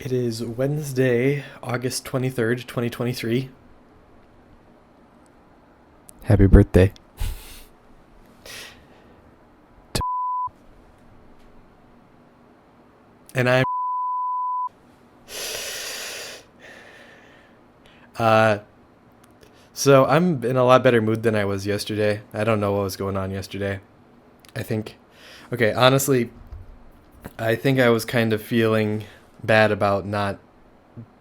It is Wednesday, August 23rd, 2023. Happy birthday. And I'm uh so I'm in a lot better mood than I was yesterday. I don't know what was going on yesterday. I think okay, honestly, I think I was kind of feeling bad about not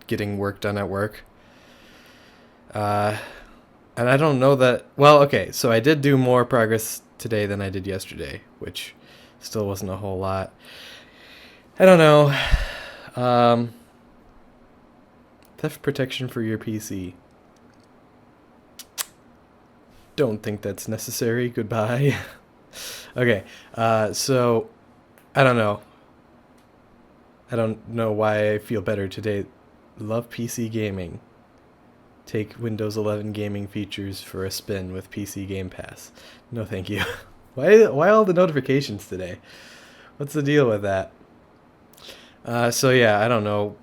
getting work done at work. Uh and I don't know that well, okay, so I did do more progress today than I did yesterday, which still wasn't a whole lot. I don't know. Um Theft protection for your PC. Don't think that's necessary. Goodbye. Okay, so I don't know. I don't know why I feel better today. Love PC gaming. Take Windows 11 gaming features for a spin with PC Game Pass. No, thank you. Why all the notifications today? What's the deal with that? So yeah, I don't know.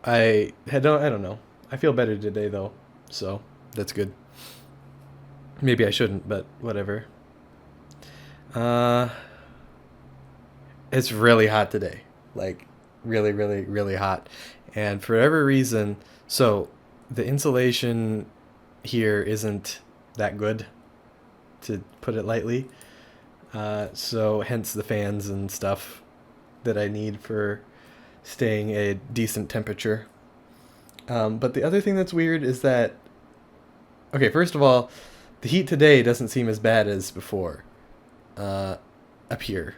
I don't know. I feel better today though, so that's good. Maybe I shouldn't, but whatever. Uh, it's really hot today. Like, really, really, really hot. And for whatever reason, so the insulation here isn't that good, to put it lightly. So hence the fans and stuff that I need for staying a decent temperature. But the other thing that's weird is that, okay, first of all, the heat today doesn't seem as bad as before. Up here.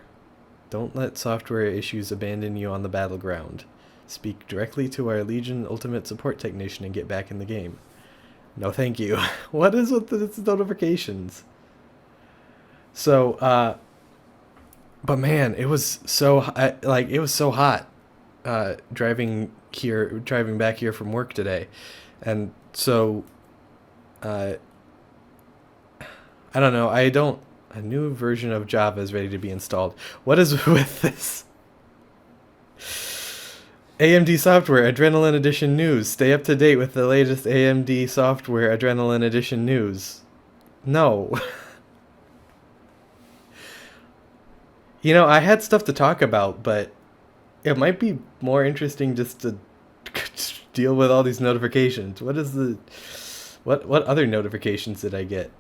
Don't let software issues abandon you on the battleground. Speak directly to our Legion Ultimate Support Technician and get back in the game. No, thank you. What is with the notifications? So, but man, it was so it was so hot. Driving back here from work today, and so, uh, I don't know. I don't. A new version of Java is ready to be installed. What is with this? AMD Software Adrenaline Edition news. Stay up to date with the latest AMD Software Adrenaline Edition news. No. You know, I had stuff to talk about, but it might be more interesting just to deal with all these notifications. What other notifications did I get?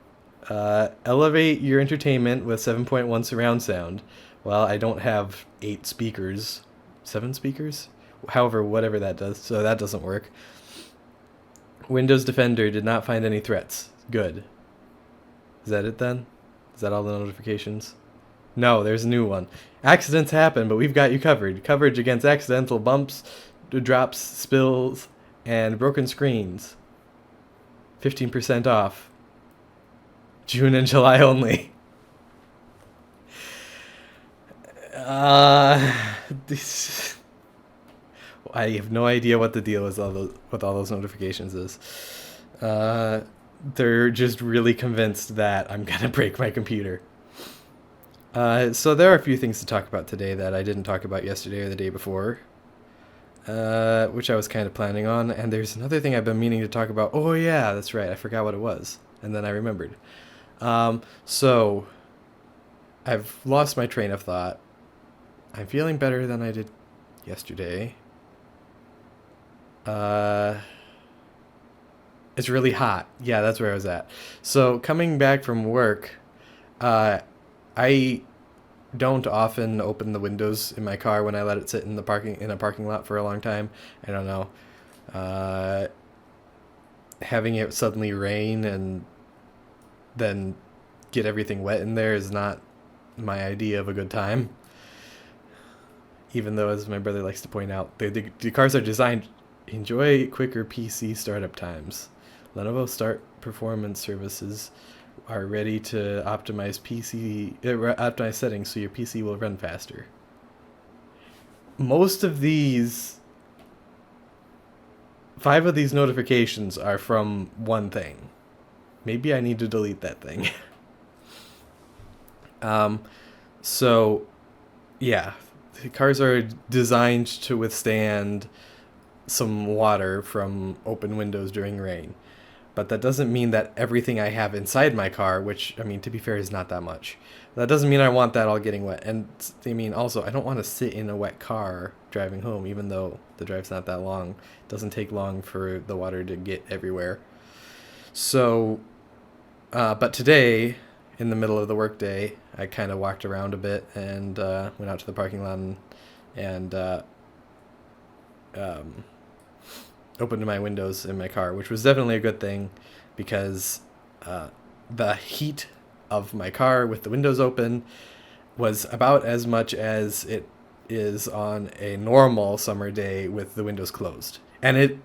Elevate your entertainment with 7.1 surround sound. Well, I don't have 8 speakers. 7 speakers? However, whatever that does. So that doesn't work. Windows Defender did not find any threats. Good. Is that it then? Is that all the notifications? No, there's a new one. Accidents happen, but we've got you covered. Coverage against accidental bumps, drops, spills, and broken screens. 15% off. June and July only. This, I have no idea what the deal is with all those notifications is. They're just really convinced that I'm gonna break my computer. So there are a few things to talk about today that I didn't talk about yesterday or the day before, which I was kind of planning on. And there's another thing I've been meaning to talk about. Oh yeah, that's right. I forgot what it was, and then I remembered. So I've lost my train of thought. I'm feeling better than I did yesterday. It's really hot. Yeah, that's where I was at. So coming back from work, I don't often open the windows in my car when I let it sit in a parking lot for a long time. I don't know. Having it suddenly rain and then get everything wet in there is not my idea of a good time. Even though, as my brother likes to point out, the cars are designed enjoy quicker PC startup times. Lenovo Start Performance services are ready to optimize settings so your PC will run faster. Most of these 5 of these notifications are from one thing. Maybe I need to delete that thing. So, yeah, the cars are designed to withstand some water from open windows during rain. But that doesn't mean that everything I have inside my car, which, I mean, to be fair, is not that much. That doesn't mean I want that all getting wet. And I mean, also, I don't want to sit in a wet car driving home, even though the drive's not that long. It doesn't take long for the water to get everywhere. So, but today, in the middle of the workday, I kind of walked around a bit and went out to the parking lot and um, opened my windows in my car, which was definitely a good thing because the heat of my car with the windows open was about as much as it is on a normal summer day with the windows closed. And it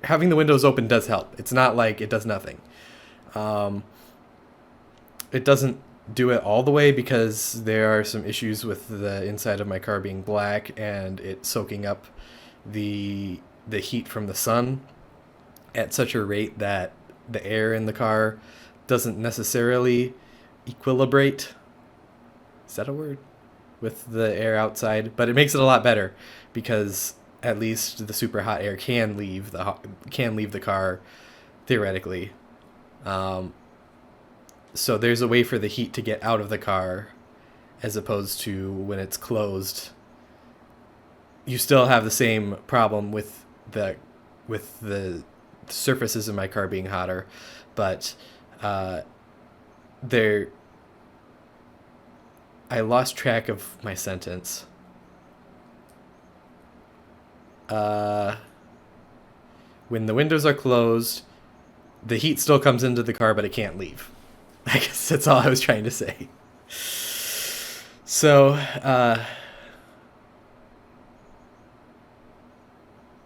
having the windows open does help. It's not like it does nothing. Um, it doesn't do it all the way because there are some issues with the inside of my car being black and it soaking up the heat from the sun at such a rate that the air in the car doesn't necessarily equilibrate. Is that a word? With the air outside, but it makes it a lot better because at least the super hot air can leave the car theoretically. Um, so there's a way for the heat to get out of the car as opposed to when it's closed. You still have the same problem the with the surfaces in my car being hotter, but there I lost track of my sentence. When the windows are closed, the heat still comes into the car, but it can't leave. I guess that's all I was trying to say. So,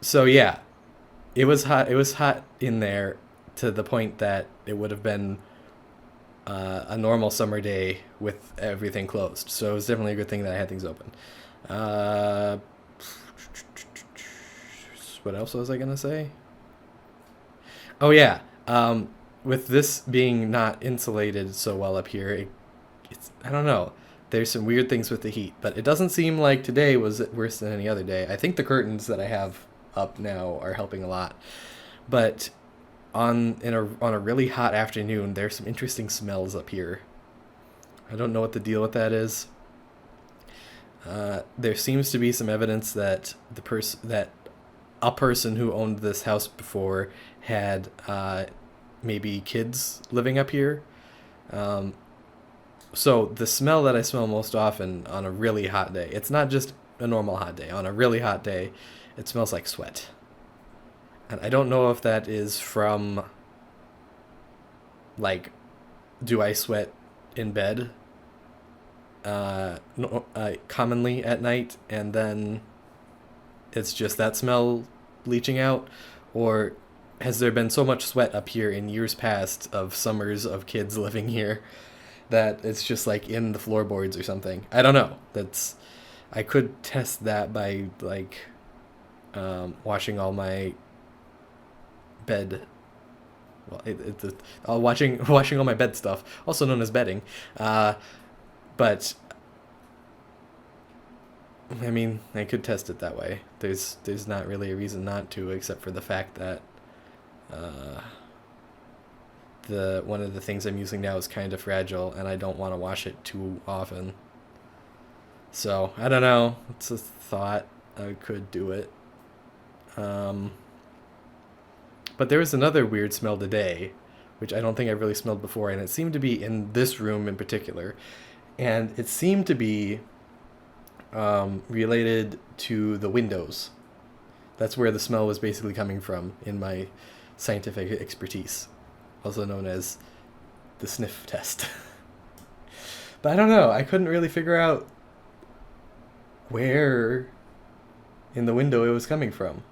so yeah, it was hot. It was hot in there to the point that it would have been a normal summer day with everything closed. So it was definitely a good thing that I had things open. Uh, what else was I gonna say? Oh yeah, with this being not insulated so well up here, it's I don't know. There's some weird things with the heat, but it doesn't seem like today was worse than any other day. I think the curtains that I have up now are helping a lot, but on a really hot afternoon, there's some interesting smells up here. I don't know what the deal with that is. There seems to be some evidence that that a person who owned this house before had maybe kids living up here. Um, so the smell that I smell most often on a really hot day, it's not just a normal hot day. On a really hot day, it smells like sweat. And I don't know if that is from, like, do I sweat in bed no, commonly at night and then it's just that smell leaching out? Or has there been so much sweat up here in years past of summers of kids living here that it's just like in the floorboards or something? I don't know. I could test that by like washing all my bed. Well, washing all my bed stuff, also known as bedding. But I mean, I could test it that way. There's not really a reason not to, except for the fact that uh, the one of the things I'm using now is kind of fragile, and I don't want to wash it too often. So I don't know. It's a thought. I could do it. Um, but there was another weird smell today, which I don't think I've really smelled before, and it seemed to be in this room in particular, and it seemed to be related to the windows. That's where the smell was basically coming from in my scientific expertise, also known as the sniff test. But I don't know. I couldn't really figure out where in the window it was coming from.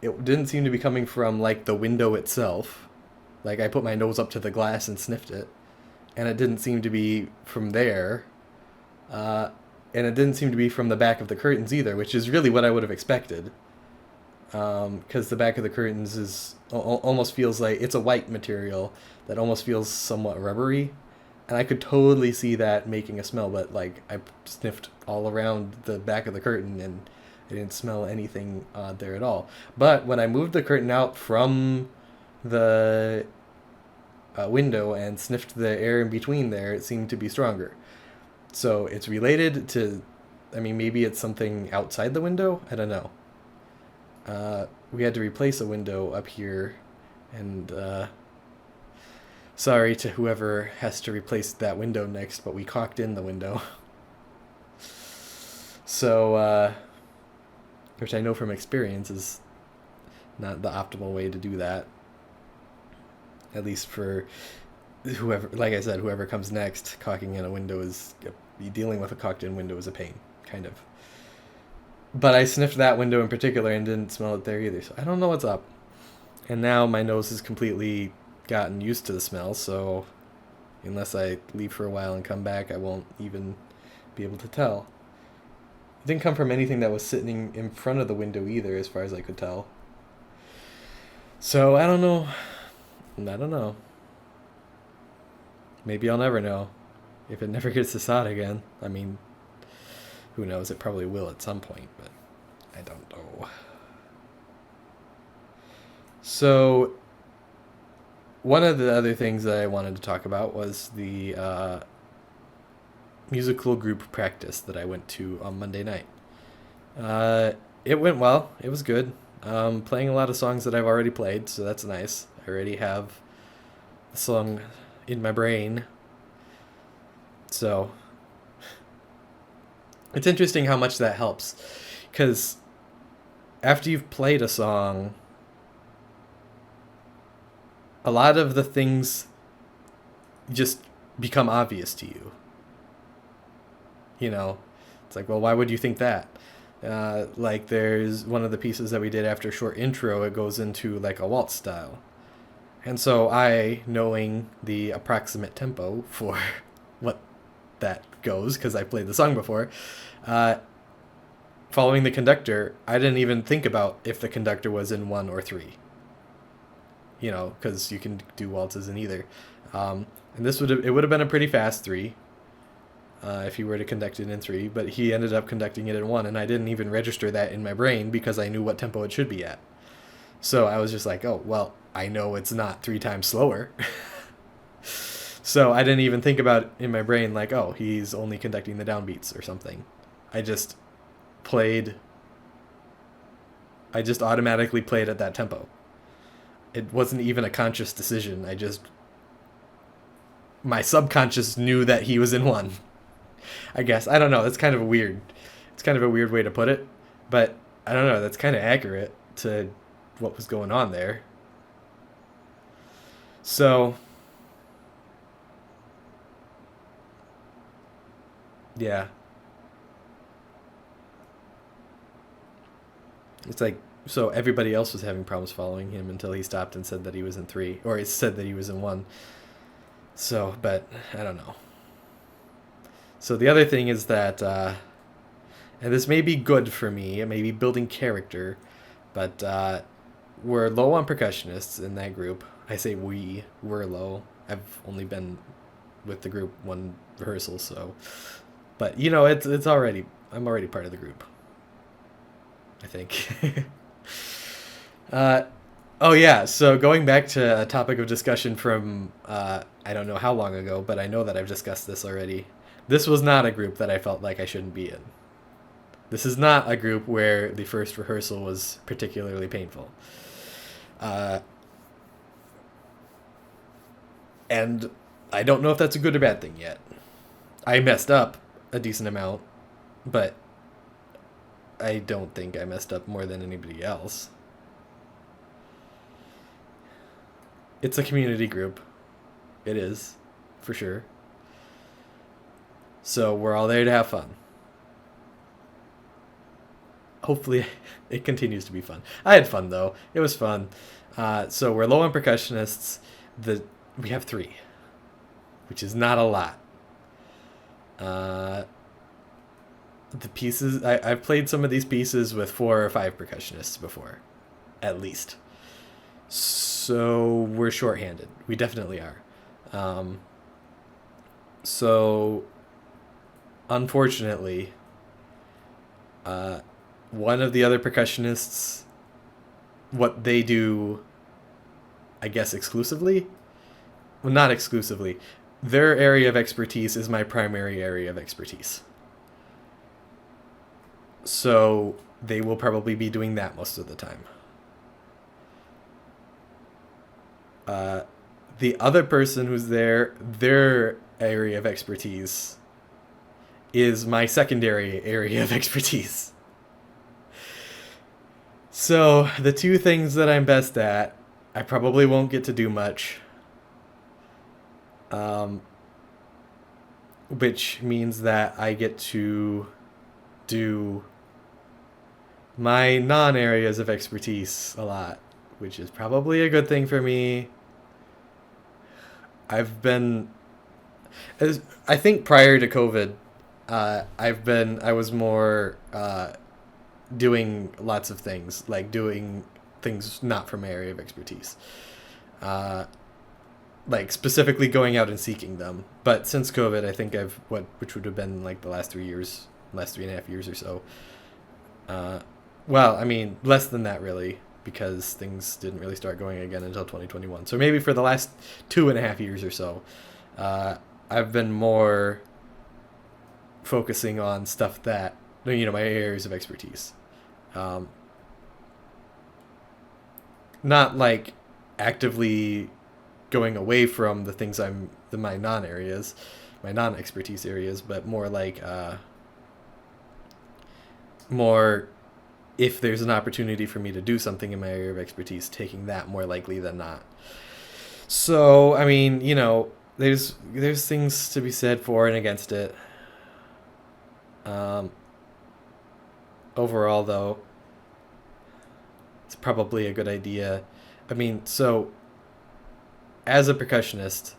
It didn't seem to be coming from like the window itself. Like I put my nose up to the glass and sniffed it, and it didn't seem to be from there. And it didn't seem to be from the back of the curtains either, which is really what I would have expected. Because the back of the curtains almost feels like it's a white material that almost feels somewhat rubbery, and I could totally see that making a smell. But like I sniffed all around the back of the curtain, and I didn't smell anything odd there at all. But when I moved the curtain out from the window and sniffed the air in between there, it seemed to be stronger. So it's related to, I mean, maybe it's something outside the window. I don't know. We had to replace a window up here, and sorry to whoever has to replace that window next, but we caulked in the window. So, which I know from experience is not the optimal way to do that. At least for whoever, like I said, whoever comes next, caulking in a window is, dealing with a caulked in window is a pain, kind of. But I sniffed that window in particular and didn't smell it there either, so I don't know what's up. And now my nose has completely gotten used to the smell, so unless I leave for a while and come back, I won't even be able to tell. It didn't come from anything that was sitting in front of the window either, as far as I could tell. So I don't know. I don't know. Maybe I'll never know. If it never gets this hot again. I mean, who knows? It probably will at some point, but I don't know. So, one of the other things that I wanted to talk about was the musical group practice that I went to on Monday night. It went well. It was good. Playing a lot of songs that I've already played, so that's nice. I already have the song in my brain. So, it's interesting how much that helps. Because after you've played a song, a lot of the things just become obvious to you. You know, it's like, well, why would you think that? Like there's one of the pieces that we did after a short intro, it goes into like a waltz style. And so I, knowing the approximate tempo for what that goes, because I played the song before, following the conductor, I didn't even think about if the conductor was in 1 or 3. You know, because you can do waltzes in either. And it would have been a pretty fast 3. If he were to conduct it in 3, but he ended up conducting it in 1, and I didn't even register that in my brain because I knew what tempo it should be at. So I was just like, oh, well, I know it's not 3 times slower. So I didn't even think about in my brain like, oh, he's only conducting the downbeats or something. I just automatically played at that tempo. It wasn't even a conscious decision. My subconscious knew that he was in 1. I guess. I don't know. It's kind of a weird way to put it, but I don't know. That's kind of accurate to what was going on there. So, yeah. It's like, so everybody else was having problems following him until he stopped and said that he was in 3, or he said that he was in 1. So, but I don't know. So the other thing is that, and this may be good for me, it may be building character, but we're low on percussionists in that group. I say we're low. I've only been with the group 1 rehearsal, so. But, you know, it's already, I'm already part of the group, I think. Oh yeah, so going back to a topic of discussion from, I don't know how long ago, but I know that I've discussed this already. This was not a group that I felt like I shouldn't be in. This is not a group where the first rehearsal was particularly painful. And I don't know if that's a good or bad thing yet. I messed up a decent amount, but I don't think I messed up more than anybody else. It's a community group. It is, for sure. So we're all there to have fun. Hopefully it continues to be fun. I had fun, though. It was fun. So we're low on percussionists. We have 3, which is not a lot. The pieces, I've played some of these pieces with 4 or 5 percussionists before, at least. So we're shorthanded. We definitely are. So unfortunately, one of the other percussionists, what they do, I guess exclusively, well, not exclusively, their area of expertise is my primary area of expertise. So they will probably be doing that most of the time. Uh, the other person who's there, their area of expertise is my secondary area of expertise. So the two things that I'm best at, I probably won't get to do much. Um, which means that I get to do my non areas of expertise a lot, which is probably a good thing for me. I've been, as I think prior to COVID, I was more doing lots of things, like doing things not from my area of expertise. Uh, like specifically going out and seeking them. But since COVID, I think which would have been like the last 3 years, last 3.5 years or so. Uh, well, I mean, less than that really, because things didn't really start going again until 2021. So maybe for the last 2.5 years or so, uh, I've been more focusing on stuff that, my areas of expertise. Um, Not like actively going away from the things my non areas, my non expertise areas, but more like more if there's an opportunity for me to do something in my area of expertise, taking that more likely than not. So I mean, there's things to be said for and against it. Um, Overall, though, it's probably a good idea. I mean, so as a percussionist,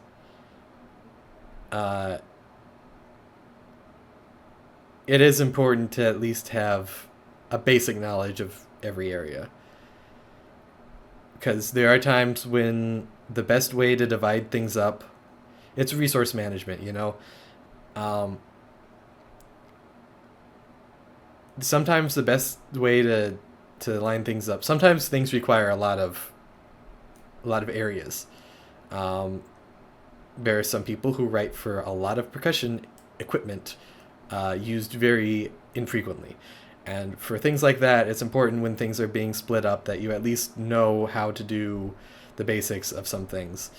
uh, it is important to at least have a basic knowledge of every area. Because there are times when the best way to divide things up, it's resource management. Um, Sometimes the best way to line things up. Sometimes things require a lot of areas. Um, there are some people who write for a lot of percussion equipment used very infrequently. And for things like that, it's important when things are being split up that you at least know how to do the basics of some things.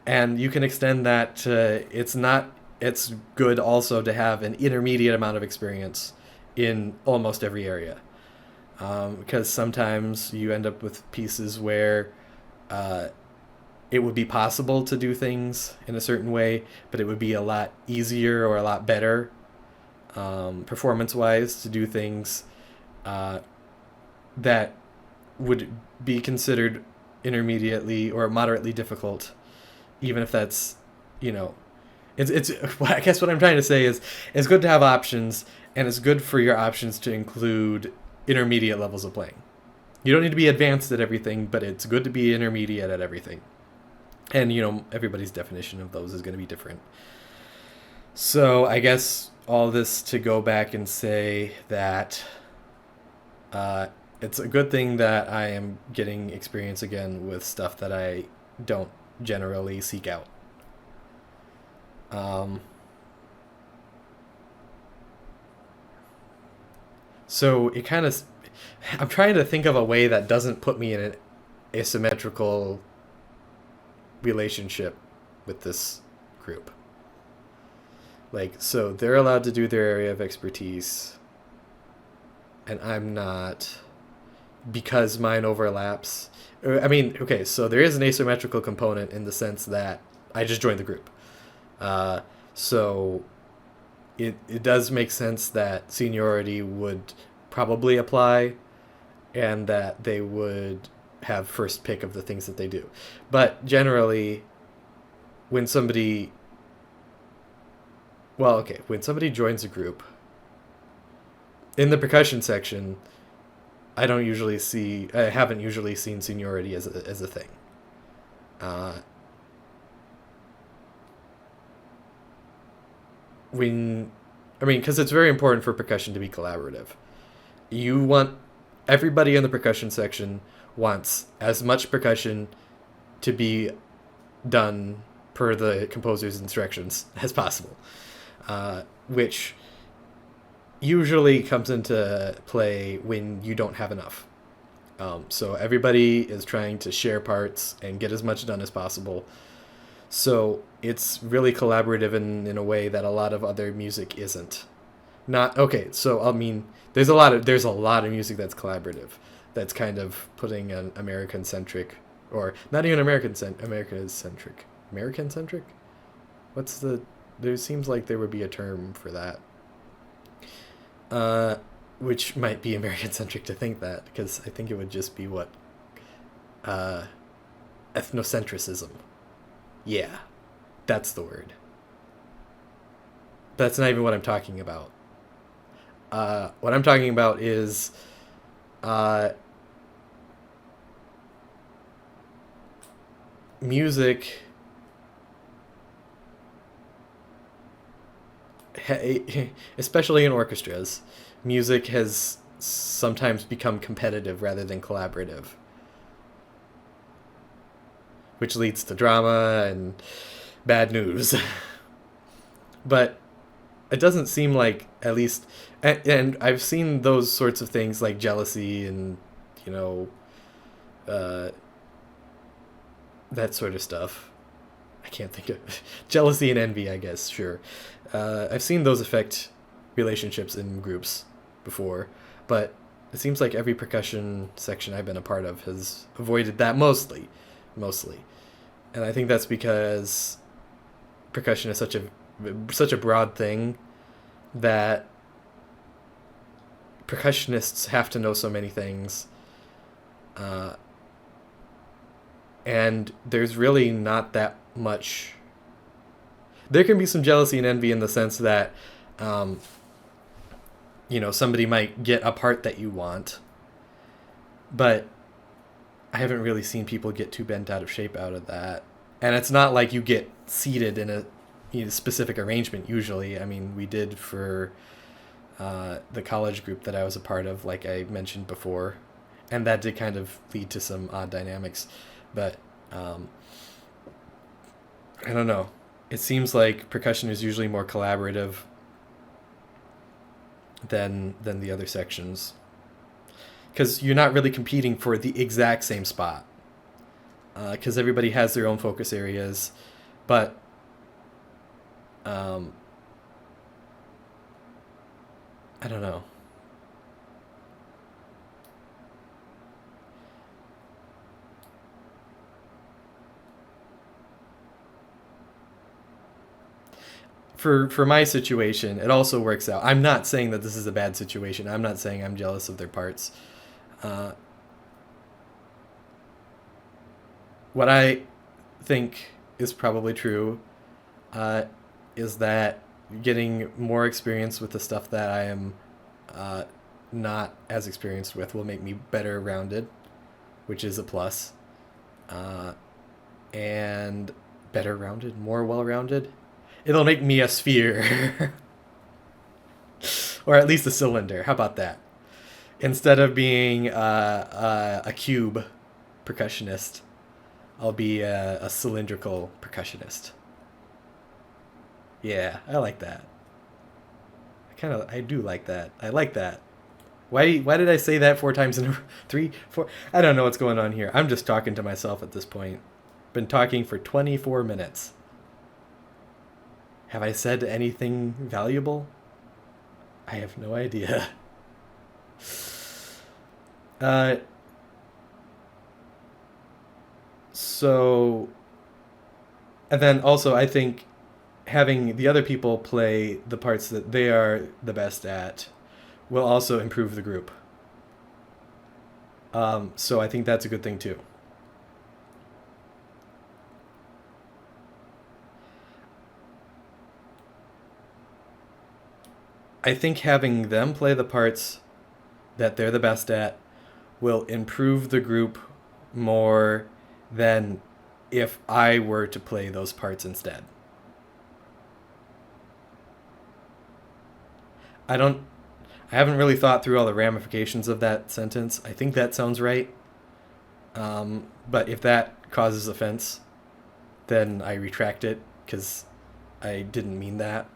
And you can extend that to it's good also to have an intermediate amount of experience in almost every area. Because sometimes you end up with pieces where uh, it would be possible to do things in a certain way, but it would be a lot easier or a lot better performance wise to do things uh, that would be considered intermediately or moderately difficult, even if that's, you know, it's I guess what I'm trying to say is it's good to have options, and it's good for your options to include intermediate levels of playing. You don't need to be advanced at everything, but it's good to be intermediate at everything. And everybody's definition of those is going to be different. So I guess all this to go back and say that it's a good thing that I am getting experience again with stuff that I don't generally seek out. Um, so it kind of, I'm trying to think of a way that doesn't put me in an asymmetrical relationship with this group. Like, so they're allowed to do their area of expertise, and I'm not, because mine overlaps. I mean, okay, so there is an asymmetrical component in the sense that I just joined the group. Uh, so it does make sense that seniority would probably apply, and that they would have first pick of the things that they do. But generally, when somebody, when somebody joins a group, in the percussion section, I haven't usually seen seniority as a thing. Uh, because it's very important for percussion to be collaborative. You want everybody in the percussion section wants as much percussion to be done per the composer's instructions as possible, which usually comes into play when you don't have enough. So everybody is trying to share parts and get as much done as possible. So it's really collaborative in a way that a lot of other music isn't. Not okay. So I mean, there's a lot of music that's collaborative. That's kind of putting an American centric, or not even American centric. American centric. What's the? There seems like there would be a term for that. Uh, which might be American centric to think that, because I think it would just be what uh, ethnocentrism. Yeah, that's the word. But that's not even what I'm talking about. What I'm talking about is uh, music, especially in orchestras. Music has sometimes become competitive rather than collaborative, which leads to drama and bad news. But it doesn't seem like, at least, and I've seen those sorts of things like jealousy and, you know, uh, that sort of stuff. I can't think of jealousy and envy, I guess. Sure, I've seen those affect relationships in groups before, but it seems like every percussion section I've been a part of has avoided that mostly, and I think that's because percussion is such a broad thing that percussionists have to know so many things, uh, and there's really not that much. There can be some jealousy and envy in the sense that, um, somebody might get a part that you want, but I haven't really seen people get too bent out of shape out of that. And it's not like you get seated in a specific arrangement usually. I mean, we did for the college group that I was a part of, like I mentioned before, and that did kind of lead to some odd dynamics. But I don't know. It seems like percussion is usually more collaborative than the other sections, because you're not really competing for the exact same spot, because everybody has their own focus areas, but um, I don't know. For my situation, it also works out. I'm not saying that this is a bad situation. I'm not saying I'm jealous of their parts. Uh, what I think is probably true uh, is that getting more experience with the stuff that I am uh, not as experienced with will make me better rounded, which is a plus. Uh, and better rounded, more well rounded. It'll make me a sphere, or at least a cylinder. How about that? Instead of being a cube percussionist, I'll be a cylindrical percussionist. Yeah, I like that. I do like that. I like that. Why did I say that four times in a three, four? I don't know what's going on here. I'm just talking to myself at this point. Been talking for 24 minutes. Have I said anything valuable? I have no idea. Uh, so, and then also, I think having the other people play the parts that they are the best at will also improve the group. So I think that's a good thing too. I think having them play the parts that they're the best at will improve the group more than if I were to play those parts instead. I don't I haven't really thought through all the ramifications of that sentence. I think that sounds right. But if that causes offense, then I retract it because I didn't mean that.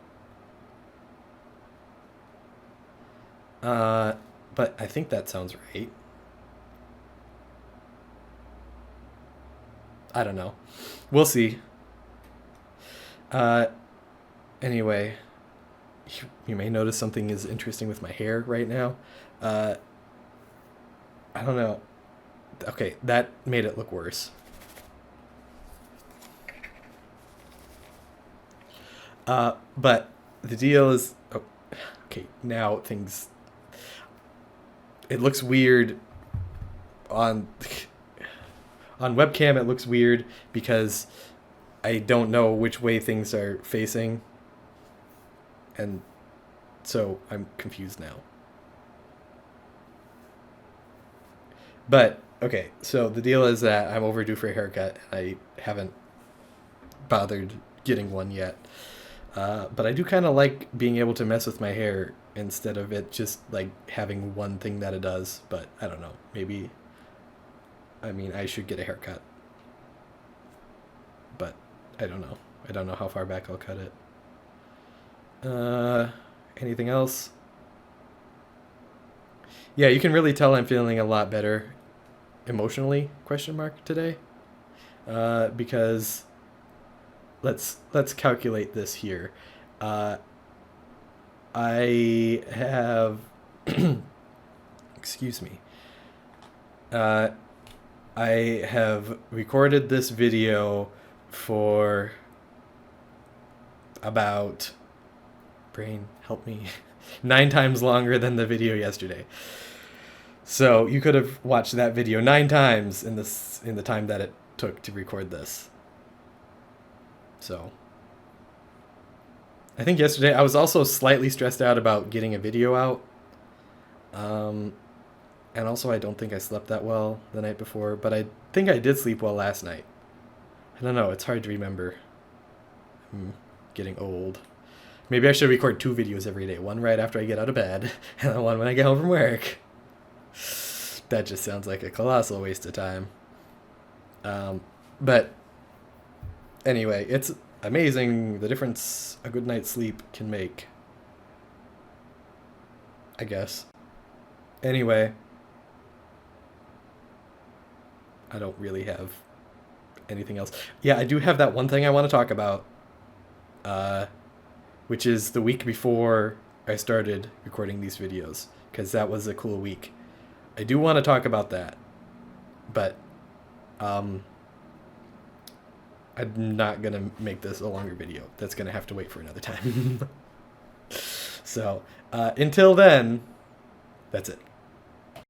But I think that sounds right. I don't know. We'll see. Uh, anyway, you may notice something is interesting with my hair right now. Uh, I don't know. Okay, that made it look worse. But the deal is, oh, okay, now things. It looks weird on on webcam. It looks weird because I don't know which way things are facing, and so I'm confused now. But okay, so the deal is that I'm overdue for a haircut. I haven't bothered getting one yet. But I do kind of like being able to mess with my hair instead of it just like having one thing that it does. But I don't know. Maybe, I mean, I should get a haircut. But I don't know. I don't know how far back I'll cut it. Uh, anything else? Yeah, you can really tell I'm feeling a lot better emotionally, question mark, today. Because let's calculate this here. Uh, I have excuse me. Uh, I have recorded this video for about, brain help me, 9 times longer than the video yesterday. So you could have watched that video 9 times in the time that it took to record this. So I think yesterday I was also slightly stressed out about getting a video out. Um, and also I don't think I slept that well the night before, but I think I did sleep well last night. I don't know, it's hard to remember. I'm getting old. Maybe I should record 2 videos every day. One right after I get out of bed, and then one when I get home from work. That just sounds like a colossal waste of time. But anyway, it's amazing the difference a good night's sleep can make, I guess. Anyway, I don't really have anything else. Yeah, I do have that one thing I want to talk about, uh, which is the week before I started recording these videos, because that was a cool week. I do want to talk about that, but um, I'm not going to make this a longer video. That's going to have to wait for another time. So, until then, that's it.